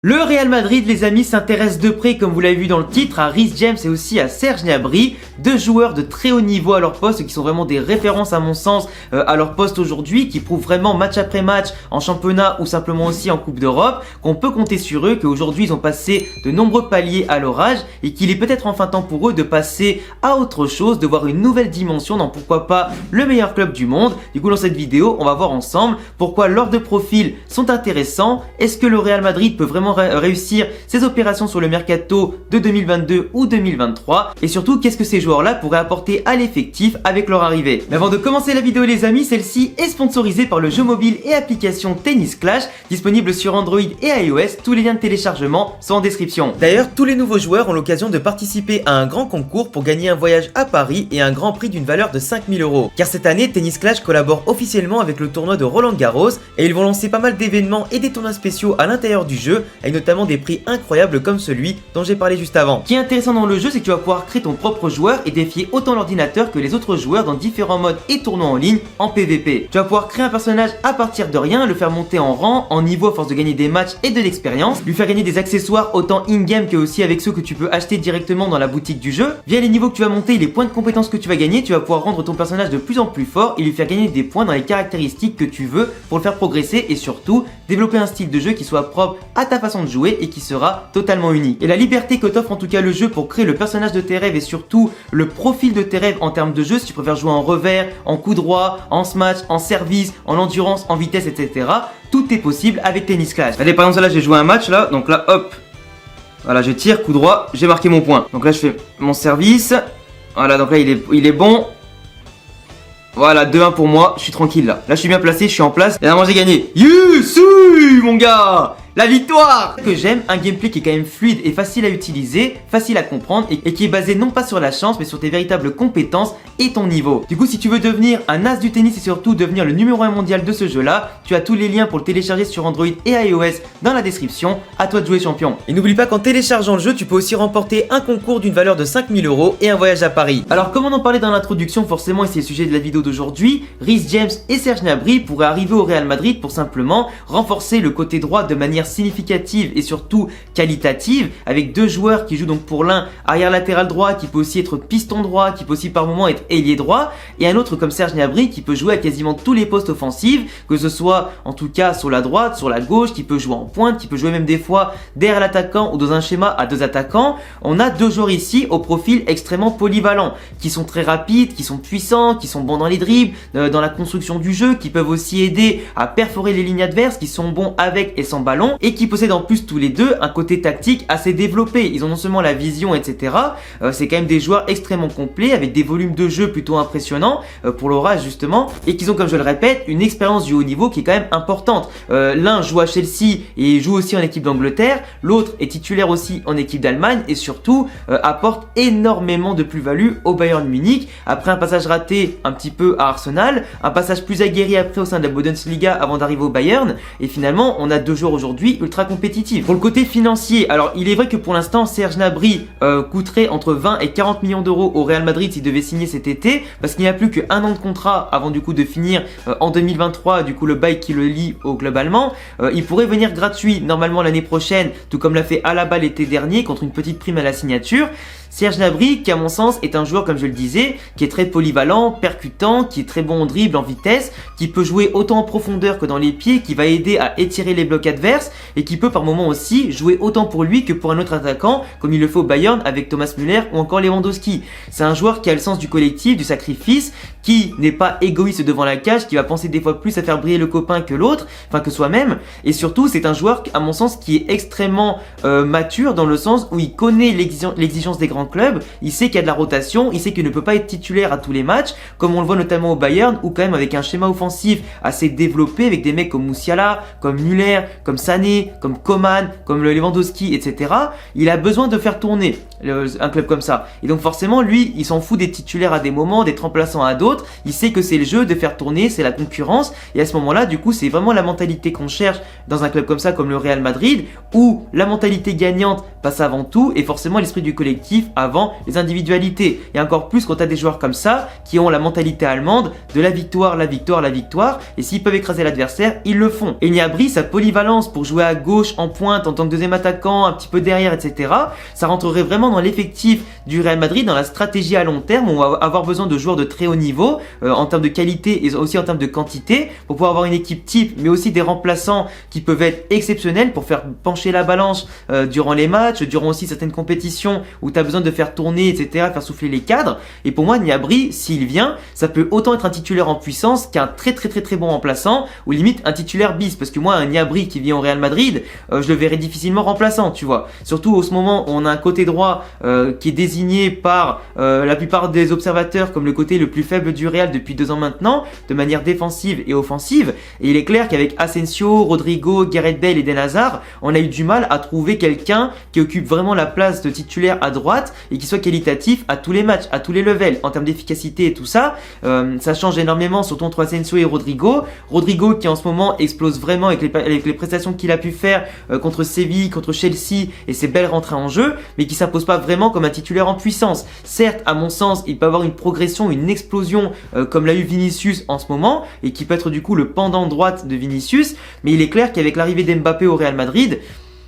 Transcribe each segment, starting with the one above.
Le Real Madrid, les amis, s'intéresse de près, comme vous l'avez vu dans le titre, à Reece James et aussi à Serge Gnabry, deux joueurs de très haut niveau à leur poste qui sont vraiment des références à mon sens à leur poste aujourd'hui, qui prouvent vraiment match après match en championnat ou simplement aussi en Coupe d'Europe, qu'on peut compter sur eux, qu'aujourd'hui ils ont passé de nombreux paliers à l'orage et qu'il est peut-être enfin temps pour eux de passer à autre chose, de voir une nouvelle dimension dans pourquoi pas le meilleur club du monde. Du coup, dans cette vidéo, on va voir ensemble pourquoi leurs deux profils sont intéressants. Est-ce que le Real Madrid peut vraiment réussir ses opérations sur le mercato de 2022 ou 2023, et surtout qu'est-ce que ces joueurs là pourraient apporter à l'effectif avec leur arrivée. Mais avant de commencer la vidéo, les amis, celle-ci est sponsorisée par le jeu mobile et application Tennis Clash, disponible sur Android et iOS. Tous les liens de téléchargement sont en description. D'ailleurs, tous les nouveaux joueurs ont l'occasion de participer à un grand concours pour gagner un voyage à Paris et un grand prix d'une valeur de 5000 €. Car cette année, Tennis Clash collabore officiellement avec le tournoi de Roland Garros et ils vont lancer pas mal d'événements et des tournois spéciaux à l'intérieur du jeu, avec notamment des prix incroyables comme celui dont j'ai parlé juste avant. Ce qui est intéressant dans le jeu, c'est que tu vas pouvoir créer ton propre joueur et défier autant l'ordinateur que les autres joueurs dans différents modes et tournois en ligne en PVP. Tu vas pouvoir créer un personnage à partir de rien, le faire monter en rang, en niveau à force de gagner des matchs et de l'expérience, lui faire gagner des accessoires autant in-game que aussi avec ceux que tu peux acheter directement dans la boutique du jeu. Via les niveaux que tu vas monter et les points de compétences que tu vas gagner, tu vas pouvoir rendre ton personnage de plus en plus fort et lui faire gagner des points dans les caractéristiques que tu veux pour le faire progresser et surtout développer un style de jeu qui soit propre à ta façon de jouer et qui sera totalement unique. Et la liberté que t'offre en tout cas le jeu pour créer le personnage de tes rêves et surtout le profil de tes rêves en termes de jeu, si tu préfères jouer en revers, en coup droit, en smash, en service, en endurance, en vitesse, etc. Tout est possible avec Tennis Clash. Allez, par exemple, là j'ai joué un match là, donc là hop, voilà, je tire, coup droit, j'ai marqué mon point. Donc là je fais mon service, voilà, donc là il est bon. Voilà, 2-1 pour moi, je suis tranquille là. Là je suis bien placé, je suis en place. Et normalement j'ai gagné. Youssou mon gars, la victoire! Que j'aime, un gameplay qui est quand même fluide et facile à utiliser, facile à comprendre et qui est basé non pas sur la chance mais sur tes véritables compétences et ton niveau. Du coup, si tu veux devenir un as du tennis et surtout devenir le numéro 1 mondial de ce jeu là, tu as tous les liens pour le télécharger sur Android et iOS dans la description. À toi de jouer, champion. Et n'oublie pas qu'en téléchargeant le jeu, tu peux aussi remporter un concours d'une valeur de 5000 € et un voyage à Paris. Alors comme on en parlait dans l'introduction forcément et c'est le sujet de la vidéo d'aujourd'hui, Reece James et Serge Gnabry pourraient arriver au Real Madrid pour simplement renforcer le côté droit de manière significative et surtout qualitative, avec deux joueurs qui jouent donc pour l'un arrière latéral droit qui peut aussi être piston droit, qui peut aussi par moment être ailier droit, et un autre comme Serge Gnabry qui peut jouer à quasiment tous les postes offensifs, que ce soit en tout cas sur la droite, sur la gauche, qui peut jouer en pointe, qui peut jouer même des fois derrière l'attaquant ou dans un schéma à deux attaquants. On a deux joueurs ici au profil extrêmement polyvalent, qui sont très rapides, qui sont puissants, qui sont bons dans les dribbles, dans la construction du jeu, qui peuvent aussi aider à perforer les lignes adverses, qui sont bons avec et sans ballon et qui possèdent en plus tous les deux un côté tactique assez développé. Ils ont non seulement la vision, etc. C'est quand même des joueurs extrêmement complets avec des volumes de jeu plutôt impressionnants pour leur âge justement, et qui ont, comme je le répète, une expérience du haut niveau qui est quand même importante. L'un joue à Chelsea et joue aussi en équipe d'Angleterre, l'autre est titulaire aussi en équipe d'Allemagne et surtout apporte énormément de plus-value au Bayern Munich après un passage raté un petit peu à Arsenal, un passage plus aguerri après au sein de la Bundesliga avant d'arriver au Bayern, et finalement on a deux joueurs aujourd'hui ultra compétitifs. Pour le côté financier, alors il est vrai que pour l'instant Serge Gnabry coûterait entre 20 et 40 millions d'euros au Real Madrid s'il devait signer cet été, parce qu'il n'y a plus qu'un an de contrat avant du coup de finir en 2023 du coup le bail qui le lie au club allemand. Il pourrait venir gratuit normalement l'année prochaine, tout comme l'a fait Alaba l'été dernier contre une petite prime à la signature. Serge Gnabry, qui à mon sens est un joueur, comme je le disais, qui est très polyvalent, percutant, qui est très bon en dribble, en vitesse, qui peut jouer autant en profondeur que dans les pieds, qui va aider à étirer les blocs adverses et qui peut par moment aussi jouer autant pour lui que pour un autre attaquant, comme il le fait au Bayern avec Thomas Müller ou encore Lewandowski. C'est un joueur qui a le sens du collectif, du sacrifice, qui n'est pas égoïste devant la cage, qui va penser des fois plus à faire briller le copain que l'autre, enfin que soi-même, et surtout c'est un joueur à mon sens qui est extrêmement mature dans le sens où il connaît l'exigence des grands club, il sait qu'il y a de la rotation, il sait qu'il ne peut pas être titulaire à tous les matchs, comme on le voit notamment au Bayern, ou quand même avec un schéma offensif assez développé, avec des mecs comme Musiala, comme Müller, comme Sané, comme Coman, comme le Lewandowski, etc. Il a besoin de faire tourner un club comme ça. Et donc forcément, lui, il s'en fout des titulaires à des moments, d'être remplaçant à d'autres, il sait que c'est le jeu de faire tourner, c'est la concurrence, et à ce moment-là, du coup, c'est vraiment la mentalité qu'on cherche dans un club comme ça, comme le Real Madrid, où la mentalité gagnante passe avant tout et forcément l'esprit du collectif avant les individualités. Et encore plus quand tu as des joueurs comme ça qui ont la mentalité allemande de la victoire, la victoire, la victoire. Et s'ils peuvent écraser l'adversaire, ils le font. Et Gnabry, sa polyvalence pour jouer à gauche, en pointe, en tant que deuxième attaquant, un petit peu derrière, etc. Ça rentrerait vraiment dans l'effectif du Real Madrid, dans la stratégie à long terme. On va avoir besoin de joueurs de très haut niveau en termes de qualité et aussi en termes de quantité pour pouvoir avoir une équipe type, mais aussi des remplaçants qui peuvent être exceptionnels pour faire pencher la balance durant les matchs, durant aussi certaines compétitions où tu as besoin de faire tourner, etc., faire souffler les cadres. Et pour moi, Gnabry, s'il vient, ça peut autant être un titulaire en puissance qu'un très bon remplaçant ou limite un titulaire bis, parce que moi, un Gnabry qui vient au Real Madrid, je le verrais difficilement remplaçant, tu vois. Surtout au ce moment où on a un côté droit qui est désigné par la plupart des observateurs comme le côté le plus faible du Real depuis 2 ans maintenant, de manière défensive et offensive. Et il est clair qu'avec Asensio, Rodrigo, Gareth Bale et Eden Hazard, on a eu du mal à trouver quelqu'un qui occupe vraiment la place de titulaire à droite et qui soit qualitatif à tous les matchs, à tous les levels, en termes d'efficacité et tout ça. Ça change énormément, surtout entre Asensio et Rodrigo. Rodrigo qui en ce moment explose vraiment avec les prestations qu'il a pu faire contre Séville, contre Chelsea et ses belles rentrées en jeu, mais qui s'impose pas vraiment comme un titulaire en puissance. Certes, à mon sens, il peut avoir une progression, une explosion comme l'a eu Vinicius en ce moment et qui peut être du coup le pendant droite de Vinicius, mais il est clair qu'avec l'arrivée d'Mbappé au Real Madrid,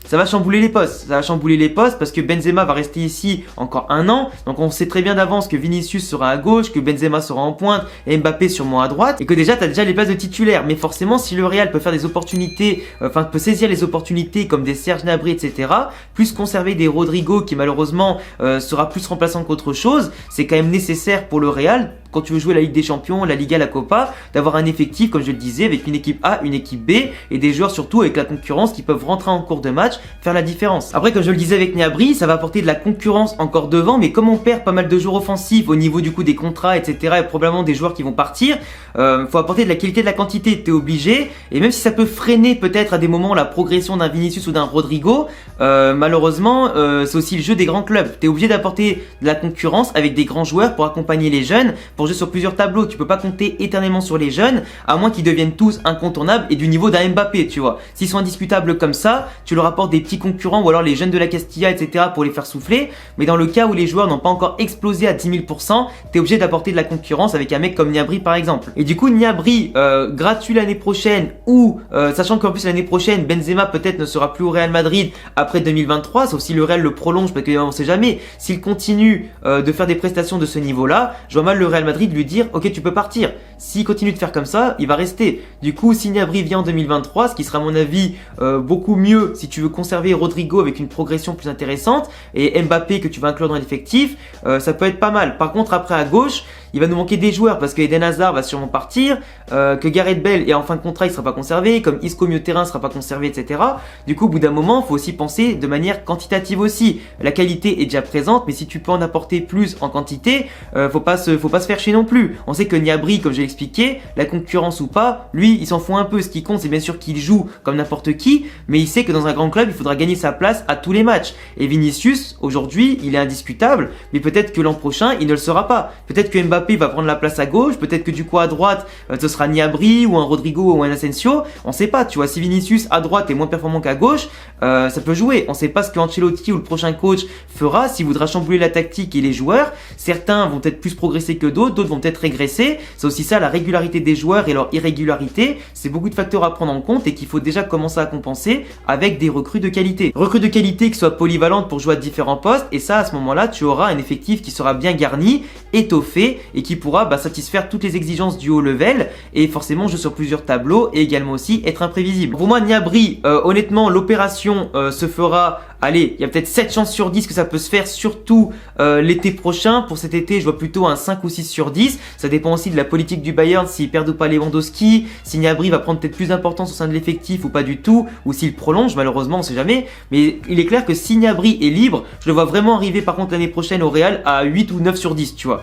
ça va chambouler les postes. Ça va chambouler les postes parce que Benzema va rester ici encore 1 an. Donc on sait très bien d'avance que Vinicius sera à gauche, que Benzema sera en pointe et Mbappé sûrement à droite. Et que déjà tu as déjà les places de titulaires. Mais forcément si le Real peut faire des opportunités, peut saisir les opportunités comme des Serge Gnabry, etc. Plus conserver des Rodrigo qui malheureusement sera plus remplaçant qu'autre chose. C'est quand même nécessaire pour le Real, quand tu veux jouer la Ligue des Champions, la Liga, la Copa, d'avoir un effectif, comme je le disais, avec une équipe A, une équipe B et des joueurs surtout avec la concurrence qui peuvent rentrer en cours de match, faire la différence. Après, comme je le disais avec Gnabry, ça va apporter de la concurrence encore devant, mais comme on perd pas mal de joueurs offensifs au niveau du coup des contrats, etc. et probablement des joueurs qui vont partir, faut apporter de la qualité, de la quantité, t'es obligé. Et même si ça peut freiner peut-être à des moments la progression d'un Vinicius ou d'un Rodrigo, malheureusement, c'est aussi le jeu des grands clubs. T'es obligé d'apporter de la concurrence avec des grands joueurs pour accompagner les jeunes, pour jouer sur plusieurs tableaux. Tu peux pas compter éternellement sur les jeunes, à moins qu'ils deviennent tous incontournables et du niveau d'un Mbappé, tu vois. S'ils sont indiscutables comme ça, tu leur apportes des petits concurrents ou alors les jeunes de la Castilla, etc. pour les faire souffler. Mais dans le cas où les joueurs n'ont pas encore explosé à 10 000%, t'es obligé d'apporter de la concurrence avec un mec comme Gnabry par exemple. Et du coup, Gnabry, gratuit l'année prochaine ou, sachant qu'en plus l'année prochaine, Benzema peut-être ne sera plus au Real Madrid après 2023, sauf si le Real le prolonge parce qu'on sait jamais. S'il continue de faire des prestations de ce niveau-là, je vois mal le Real Madrid lui dire ok tu peux partir. S'il continue de faire comme ça, il va rester. Du coup, si Gnabry vient en 2023, ce qui sera à mon avis beaucoup mieux si tu veux conserver Rodrigo avec une progression plus intéressante et Mbappé que tu vas inclure dans l'effectif, ça peut être pas mal. Par contre après à gauche, il va nous manquer des joueurs parce que Eden Hazard va sûrement partir, que Gareth Bale est en fin de contrat, il sera pas conservé, comme Isco milieu de terrain sera pas conservé, etc. Du coup, au bout d'un moment, faut aussi penser de manière quantitative aussi. La qualité est déjà présente, mais si tu peux en apporter plus en quantité, faut pas se faire chier non plus. On sait que Gnabry, comme j'ai expliqué, la concurrence ou pas, lui, il s'en fout un peu. Ce qui compte, c'est bien sûr qu'il joue comme n'importe qui, mais il sait que dans un grand club, il faudra gagner sa place à tous les matchs. Et Vinicius, aujourd'hui, il est indiscutable, mais peut-être que l'an prochain, il ne le sera pas. Peut-être que Mbappé va prendre la place à gauche, peut-être que du coup à droite ce sera Gnabry ou un Rodrigo ou un Asensio, on sait pas, tu vois, si Vinicius à droite est moins performant qu'à gauche, ça peut jouer, on sait pas ce que Ancelotti ou le prochain coach fera, s'il voudra chambouler la tactique et les joueurs, certains vont peut-être plus progresser que d'autres vont peut-être régresser, c'est aussi ça la régularité des joueurs et leur irrégularité, c'est beaucoup de facteurs à prendre en compte et qu'il faut déjà commencer à compenser avec des recrues de qualité. Recrues de qualité qui soient polyvalentes pour jouer à différents postes et ça à ce moment-là tu auras un effectif qui sera bien garni, étoffé et qui pourra satisfaire toutes les exigences du haut level et forcément jouer sur plusieurs tableaux et également aussi être imprévisible. Pour moi Gnabry, honnêtement l'opération se fera, allez, il y a peut-être 7 chances sur 10 que ça peut se faire, surtout l'été prochain. Pour cet été je vois plutôt un 5 ou 6 sur 10, ça dépend aussi de la politique du Bayern, s'ils perdent ou pas Lewandowski, si Gnabry va prendre peut-être plus d'importance au sein de l'effectif ou pas du tout, ou s'il prolonge, malheureusement on sait jamais, mais il est clair que si Gnabry est libre, je le vois vraiment arriver par contre l'année prochaine au Real à 8 ou 9 sur 10, tu vois.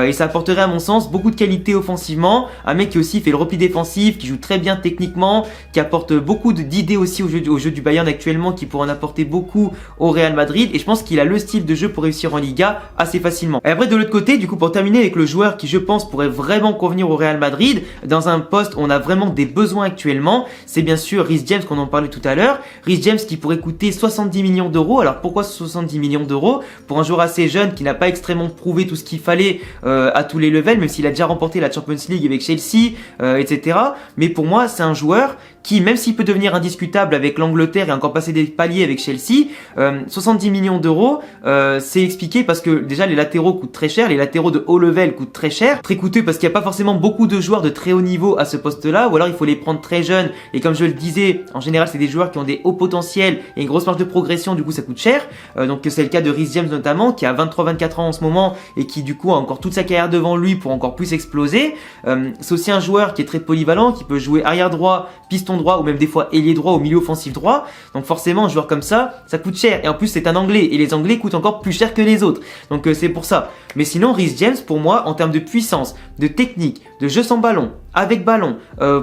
Et ça apporterait à mon sens beaucoup de qualité offensivement, un mec qui aussi fait le repli défensif, qui joue très bien techniquement, qui apporte beaucoup d'idées aussi au jeu du Bayern actuellement, qui pourrait en apporter beaucoup au Real Madrid, et je pense qu'il a le style de jeu pour réussir en Liga assez facilement. Et après de l'autre côté, du coup pour terminer avec le joueur qui je pense pourrait vraiment convenir au Real Madrid, dans un poste où on a vraiment des besoins actuellement, c'est bien sûr Reece James qu'on en parlait tout à l'heure. Reece James qui pourrait coûter 70 millions d'euros. Alors pourquoi 70 millions d'euros pour un joueur assez jeune qui n'a pas extrêmement prouvé tout ce qu'il fallait à tous les levels, même s'il a déjà remporté la Champions League avec Chelsea, etc. Mais pour moi c'est un joueur qui, même s'il peut devenir indiscutable avec l'Angleterre et encore passer des paliers avec Chelsea, 70 millions d'euros, c'est expliqué parce que déjà les latéraux coûtent très cher, les latéraux de haut level coûtent très cher, très coûteux parce qu'il n'y a pas forcément beaucoup de joueurs de très haut niveau à ce poste-là, ou alors il faut les prendre très jeunes, et comme je le disais, en général c'est des joueurs qui ont des hauts potentiels et une grosse marge de progression, du coup ça coûte cher, donc c'est le cas de Reece James notamment, qui a 23-24 ans en ce moment, et qui du coup a encore toute sa carrière devant lui pour encore plus exploser. C'est aussi un joueur qui est très polyvalent, qui peut jouer arrière droit, piston droit, ou même des fois ailier droit ou milieu offensif droit, donc forcément un joueur comme ça coûte cher, et en plus c'est un anglais, et les anglais coûtent encore plus cher que les autres, donc c'est pour ça. Mais sinon Reece James pour moi en termes de puissance, de technique, de jeu sans ballon, avec ballon,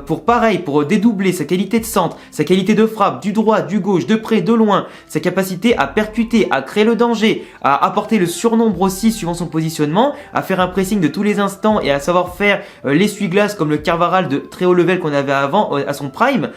pour dédoubler sa qualité de centre, sa qualité de frappe, du droit, du gauche, de près, de loin, sa capacité à percuter, à créer le danger, à apporter le surnombre aussi suivant son positionnement, à faire un pressing de tous les instants et à savoir faire l'essuie-glace comme le Carvajal de très haut level qu'on avait avant à son prime,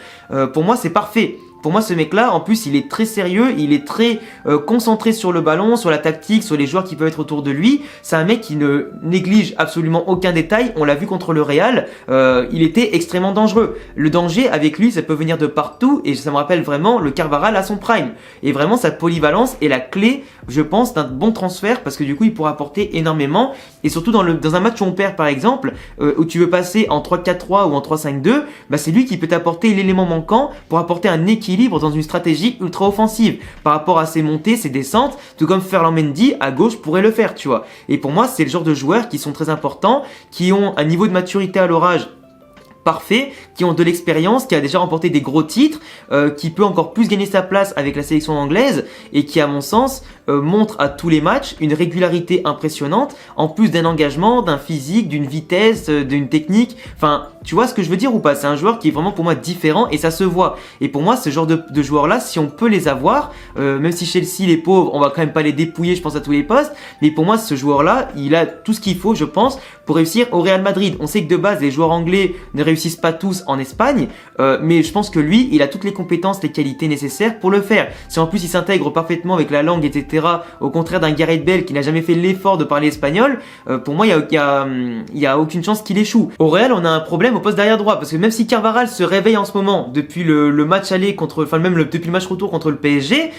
pour moi c'est parfait. Pour moi, ce mec-là, en plus, il est très sérieux, il est très concentré sur le ballon, sur la tactique, sur les joueurs qui peuvent être autour de lui. C'est un mec qui ne néglige absolument aucun détail. On l'a vu contre le Real, il était extrêmement dangereux. Le danger avec lui, ça peut venir de partout, et ça me rappelle vraiment le Carvajal à son prime. Et vraiment, sa polyvalence est la clé, je pense, d'un bon transfert, parce que du coup, il pourra apporter énormément. Et surtout dans un match où on perd, par exemple, où tu veux passer en 3-4-3 ou en 3-5-2, bah c'est lui qui peut t'apporter l'élément manquant pour apporter un équilibre dans une stratégie ultra offensive par rapport à ses montées, ses descentes, tout comme Ferland Mendy à gauche pourrait le faire, tu vois. Et pour moi, c'est le genre de joueurs qui sont très importants, qui ont un niveau de maturité à leur âge parfait, qui ont de l'expérience, qui a déjà remporté des gros titres, qui peut encore plus gagner sa place avec la sélection anglaise, et qui à mon sens montre à tous les matchs une régularité impressionnante, en plus d'un engagement, d'un physique, d'une vitesse, d'une technique. Enfin, tu vois ce que je veux dire ou pas? C'est un joueur qui est vraiment pour moi différent, et ça se voit. Et pour moi, ce genre de joueurs-là, si on peut les avoir, même si Chelsea, les pauvres, on va quand même pas les dépouiller, je pense, à tous les postes, mais pour moi, ce joueur-là, il a tout ce qu'il faut, je pense, pour réussir au Real Madrid. On sait que de base, les joueurs anglais ne réussissent pas tous en Espagne, mais je pense que lui, il a toutes les compétences, les qualités nécessaires pour le faire. Si en plus il s'intègre parfaitement avec la langue, etc., au contraire d'un Gareth Bale qui n'a jamais fait l'effort de parler espagnol, pour moi, il y a aucune chance qu'il échoue. Au Real, on a un problème au poste d'arrière droit, parce que même si Carvajal se réveille en ce moment, depuis le match aller depuis le match retour contre le PSG,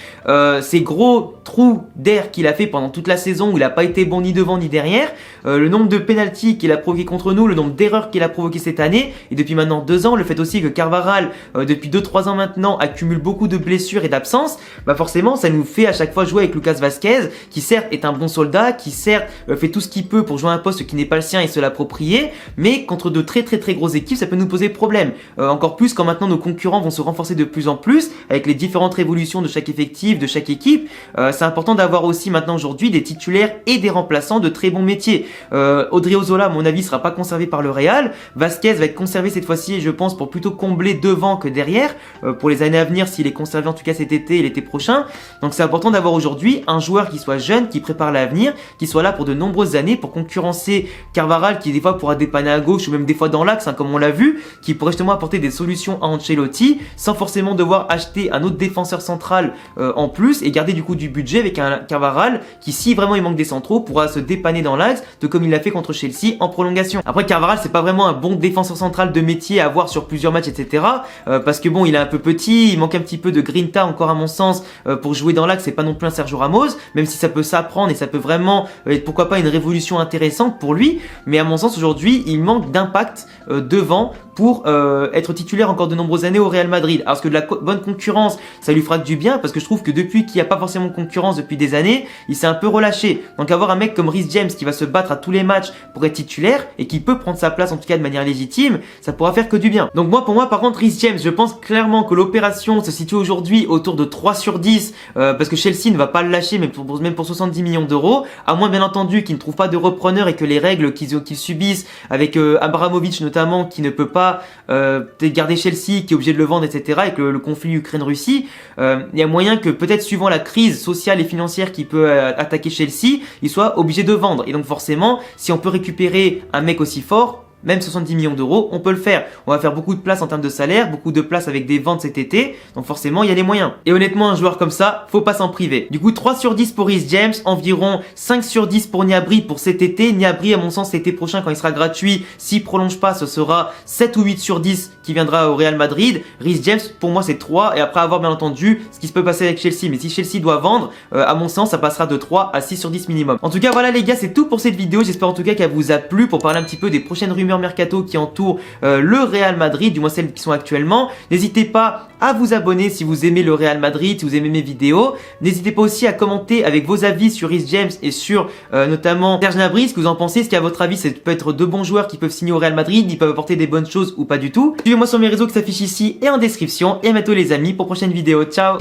ces gros trous d'air qu'il a fait pendant toute la saison où il n'a pas été bon ni devant ni derrière, le nombre de pénaltys qu'il a provoqué contre nous, le nombre d'erreurs qu'il a provoqué cette année, et depuis maintenant 2 ans, le fait aussi que Carvajal, depuis 2-3 ans maintenant, accumule beaucoup de blessures et d'absences, bah forcément ça nous fait à chaque fois jouer avec Lucas Vazquez, qui certes est un bon soldat, qui certes fait tout ce qu'il peut pour jouer un poste qui n'est pas le sien et se l'approprier, mais contre de très grosses équipes, ça peut nous poser problème. Encore plus quand maintenant nos concurrents vont se renforcer de plus en plus, avec les différentes révolutions de chaque effectif, de chaque équipe, c'est important d'avoir aussi maintenant aujourd'hui des titulaires et des remplaçants de très bons métiers. Odriozola, à mon avis, sera pas conservé par le Real, Vazquez va être conservé cette fois-ci, je pense, pour plutôt combler devant que derrière, pour les années à venir, s'il est conservé en tout cas cet été et l'été prochain. Donc c'est important d'avoir aujourd'hui un joueur qui soit jeune, qui prépare l'avenir, qui soit là pour de nombreuses années pour concurrencer Carvajal, qui des fois pourra dépanner à gauche ou même des fois dans l'axe, hein, comme on l'a vu, qui pourrait justement apporter des solutions à Ancelotti sans forcément devoir acheter un autre défenseur central en plus et garder du coup du budget avec un Carvajal qui, si vraiment il manque des centraux, pourra se dépanner dans l'axe, de comme il l'a fait contre Chelsea en prolongation. Après, Carvajal, c'est pas vraiment un bon défenseur central de métier à avoir sur plusieurs matchs, etc. Parce que bon, il est un peu petit, il manque un petit peu de grinta encore à mon sens pour jouer dans l'axe. C'est pas non plus un Sergio Ramos, même si ça peut s'apprendre et ça peut vraiment être pourquoi pas une révolution intéressante pour lui. Mais à mon sens aujourd'hui, il manque d'impact devant pour être titulaire encore de nombreuses années au Real Madrid. Alors que de la bonne concurrence, ça lui fera que du bien, parce que je trouve que depuis qu'il n'y a pas forcément de concurrence depuis des années, il s'est un peu relâché. Donc avoir un mec comme Reece James qui va se battre à tous les matchs pour être titulaire et qui peut prendre sa place en tout cas de manière légitime, ça pourra faire que du bien. Donc pour moi par contre Reece James, je pense clairement que l'opération se situe aujourd'hui autour de 3 sur 10 parce que Chelsea ne va pas le lâcher même pour 70 millions d'euros, à moins bien entendu qu'ils ne trouvent pas de repreneur et que les règles qu'ils subissent avec Abramovich notamment qui ne peut pas garder Chelsea, qui est obligé de le vendre, etc. et que le conflit Ukraine-Russie, il y a moyen que peut-être suivant la crise sociale et financière qui peut attaquer Chelsea, il soit obligé de vendre. Et donc forcément, si on peut récupérer un mec aussi fort, même 70 millions d'euros, on peut le faire. On va faire beaucoup de place en termes de salaire, beaucoup de place avec des ventes cet été, donc forcément il y a les moyens. Et honnêtement, un joueur comme ça, faut pas s'en priver. Du coup, 3 sur 10 pour Reece James, environ 5 sur 10 pour Gnabry pour cet été. Gnabry, à mon sens, l'été prochain, quand il sera gratuit, s'il prolonge pas, ce sera 7 ou 8 sur 10 qui viendra au Real Madrid. Reece James, pour moi, c'est 3, et après avoir bien entendu ce qui se peut passer avec Chelsea. Mais si Chelsea doit vendre, à mon sens, ça passera de 3 à 6 sur 10 minimum. En tout cas, voilà les gars, c'est tout pour cette vidéo. J'espère en tout cas qu'elle vous a plu pour parler un petit peu des prochaines rumeurs mercato qui entourent le Real Madrid, du moins celles qui sont actuellement. N'hésitez pas à vous abonner si vous aimez le Real Madrid, si vous aimez mes vidéos. N'hésitez pas aussi à commenter avec vos avis sur Reece James et sur notamment Serge Gnabry, ce que vous en pensez, est-ce qu'à votre avis, ça peut être de bons joueurs qui peuvent signer au Real Madrid, ils peuvent apporter des bonnes choses ou pas du tout. Suivez-moi sur mes réseaux qui s'affichent ici et en description. Et à bientôt les amis pour prochaine vidéo. Ciao!